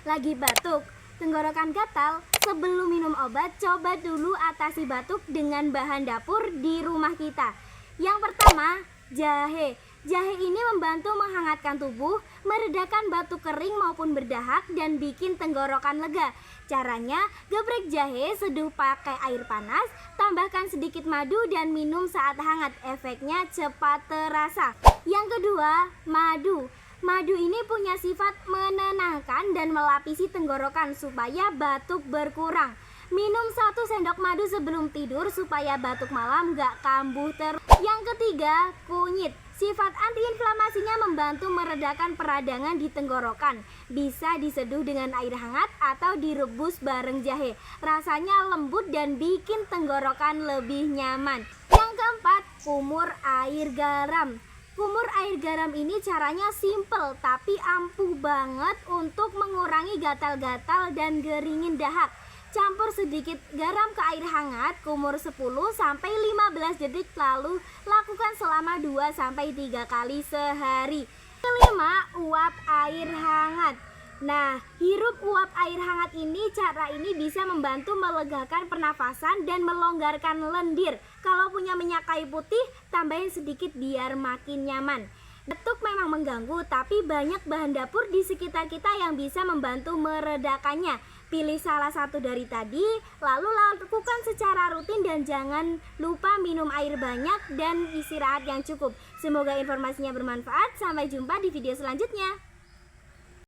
Lagi batuk, tenggorokan gatal, sebelum minum obat, coba dulu atasi batuk dengan bahan dapur di rumah kita. Yang pertama, jahe. Jahe ini membantu menghangatkan tubuh, meredakan batuk kering maupun berdahak, dan bikin tenggorokan lega. Caranya, geprek jahe, seduh pakai air panas, tambahkan sedikit madu dan minum saat hangat. Efeknya cepat terasa. Yang kedua, madu. Madu ini punya sifat menenangkan dan melapisi tenggorokan supaya batuk berkurang. Minum 1 sendok madu sebelum tidur supaya batuk malam gak kambuh terus. Yang ketiga, kunyit. Sifat antiinflamasinya membantu meredakan peradangan di tenggorokan. Bisa diseduh dengan air hangat atau direbus bareng jahe. Rasanya lembut dan bikin tenggorokan lebih nyaman. Yang keempat, kumur air garam. Kumur air garam ini caranya simple tapi ampuh banget untuk mengurangi gatal-gatal dan geringin dahak. Campur sedikit garam ke air hangat, kumur 10-15 detik, lalu lakukan selama 2-3 kali sehari. Kelima, uap air hangat. Nah, hirup uap air hangat ini, cara ini bisa membantu melegakan pernafasan dan melonggarkan lendir. Kalau punya minyak kayu putih, tambahin sedikit biar makin nyaman. Batuk memang mengganggu, tapi banyak bahan dapur di sekitar kita yang bisa membantu meredakannya. Pilih salah satu dari tadi, lalu lakukan secara rutin dan jangan lupa minum air banyak dan istirahat yang cukup. Semoga informasinya bermanfaat. Sampai jumpa di video selanjutnya.